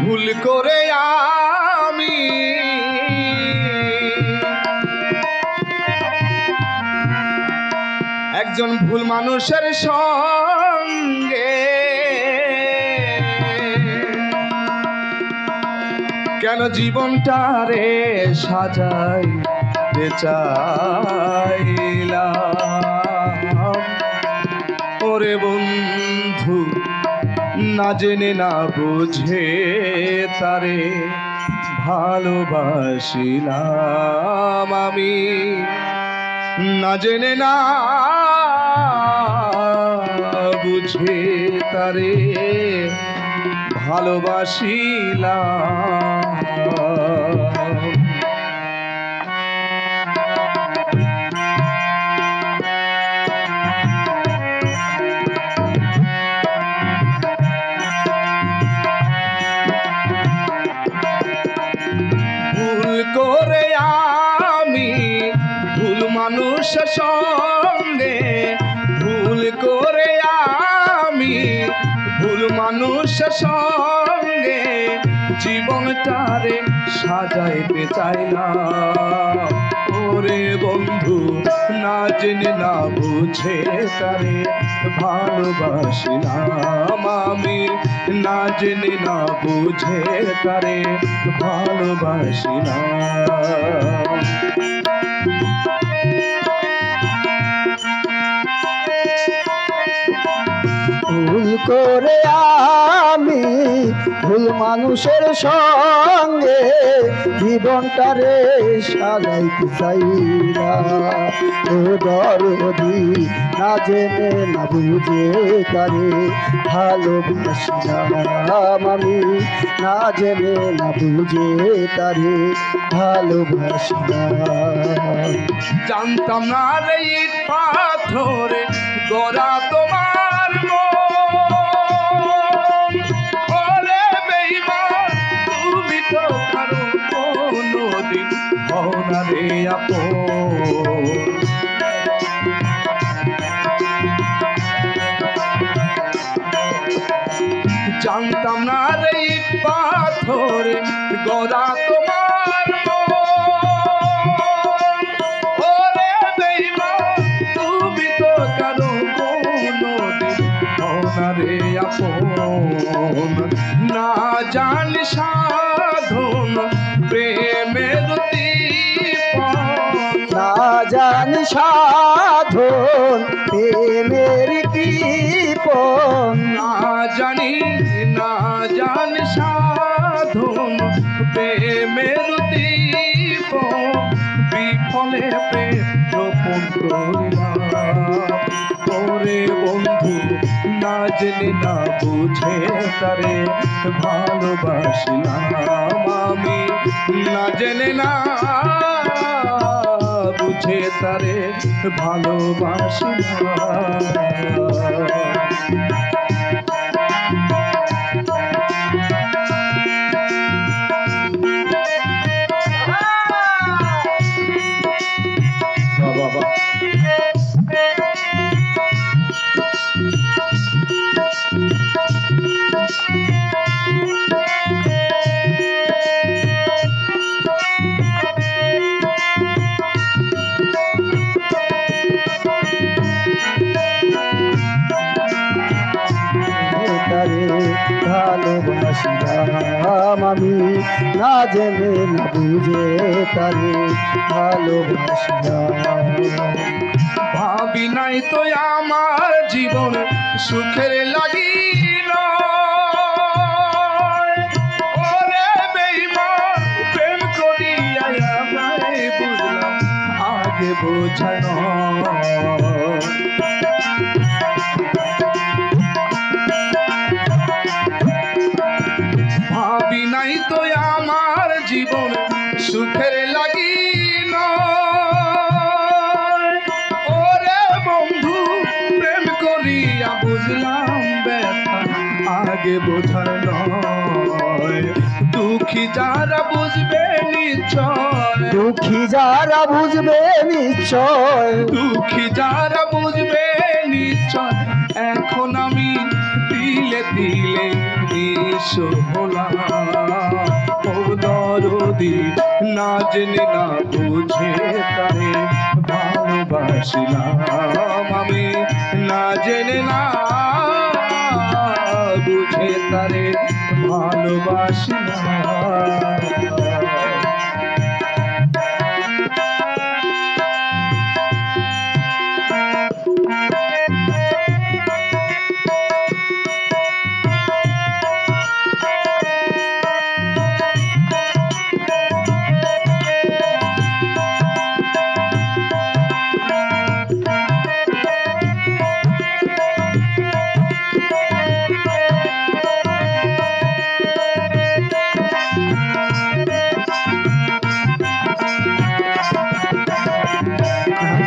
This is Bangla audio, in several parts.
ভুল করে আমি একজন ভুল মানুষের সঙ্গে কেন জীবনটারে সাজাইতে চাইলাম। ওরে বন্ধু না জেনে না বুঝে তারে ভালোবাসিলাম আমি, না জেনে না বুঝে তারে ভালোবাসিলাম। ভুল করে আমি ভুল মানুষের সঙ্গে, ভুল করে আমি ভুল মানুষের সঙ্গে জীবনটারে সাজাইতে চাইলাম। ওরে বন্ধু না জেনে না বুঝে তারে ভালোবাসিলাম আমি, না জেনে না বুঝে তারে ভালোবাসিলাম। ভুল করে আমি ভুল মানুষের সঙ্গে জীবনটারে সাজাইতে চাইলাম। ও দরদি না জেনে না বুঝে তারে ভালোবাসিলাম আমি, না জেনে না বুঝে তারে ভালোবাসিলাম। জানতাম না রে ইট পাথরে গড়া তোমার মন, ওরে বেঈমান তুমি তো কারো কোনোদিন হও না রে আপন। জানতাম না রে ইট পাথরে গড়া তোমার মন, ওরে বেঈমান তুমি তো কারো কোনোদিন হও না রে আপন। না জানি সাধন প্রেমের দীপন, না জানি সাধন প্রেমের কৃপণ, না জানি সাধন প্রেমের দীপন, বিফলে প্রেম রোপণ করিলাম। ওরে বন্ধু না জেনে না বুঝে তারে ভালোবাসিলাম আমি, না জেনে না বুঝে তারে ভালোবাসিলাম। ভালোবাসিলাম আমি, না জেনে না বুঝে তারে ভালোবাসিলাম। ভাবি নাই তো আমার জীবন সুখের লাগিল, ওরে বেঈমান প্রেম করিয়া আমায় বুঝলাম আগে বোঝানো। ভাবি নাই তো আমার জীবন সুখের লাগিল, ওরে বন্ধু প্রেম করিয়া বুঝলাম ব্যথা আগে বোঝার নয়। দুঃখী যারা বুঝবে নিশ্চয়, দুঃখী যারা বুঝবে নিশ্চয়, দুঃখী যারা বুঝবে নিশ্চয়, এখন আমি দিলে দিলে নিঃস্ব হলাম। না জেনে না বুঝে তারে ভালোবাসিলাম আমি, না জেনে না বুঝে তারে ভালোবাসিলাম।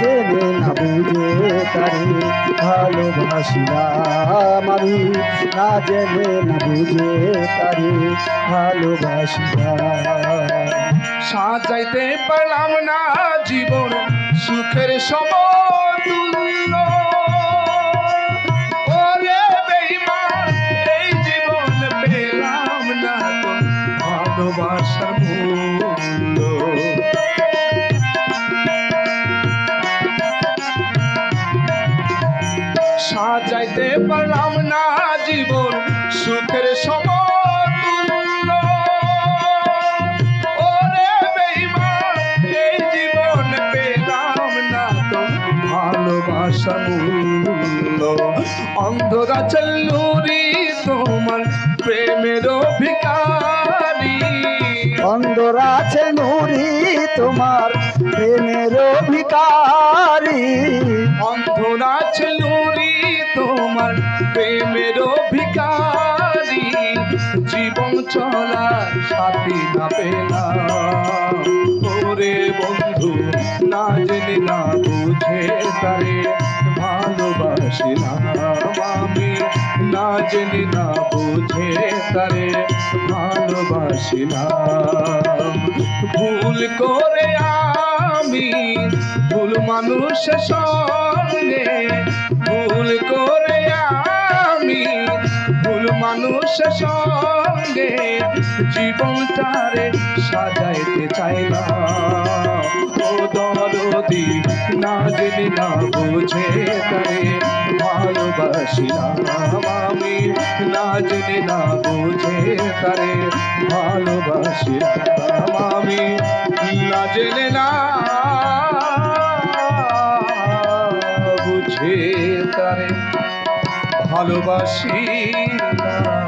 জেনে না বুঝে তারে ভালোবাসিলাম আমি, না জেনে না বুঝে তারে ভালোবাসিলাম। সাজাইতে পারলাম না জীবন সুখের সমতুল্য, ওরে বেঈমান এই জীবন পেলাম না তো ভালোবাসার মূল্য। সাজাইতে পারলাম না জীবন সুখের সমতুল্য, ওরে বেঈমান এই জীবন পেলাম না তো ভালোবাসা মূল্য। অন্ধরা চল্লুরি তোমার প্রেমের ভিখারি, অন্ধরা আছে নুরি তোমার প্রেমের ভিখারি, অন্ধরা চল্লুরি তোমার প্রেমের ভিখারি, জীবন চলা সাথী না পেলাম। ওরে বন্ধু না জেনে না বুঝে তারে ভালোবাসিলাম আমি, না জেনে না বুঝে তারে ভালোবাসিলাম। ভুল করে আমি ভুল মানুষের সঙ্গে, ভুল করে আমি ভুল মানুষের সঙ্গে জীবনটারে সাজাইতে চাইলাম। ও দরদি না জেনে না বুঝে তারে ভালোবাসিলাম আমি, না জেনে না বুঝে তারে ভালোবাসিলাম আমি, না জেনে না বুঝে তারে ভালোবাসিলাম।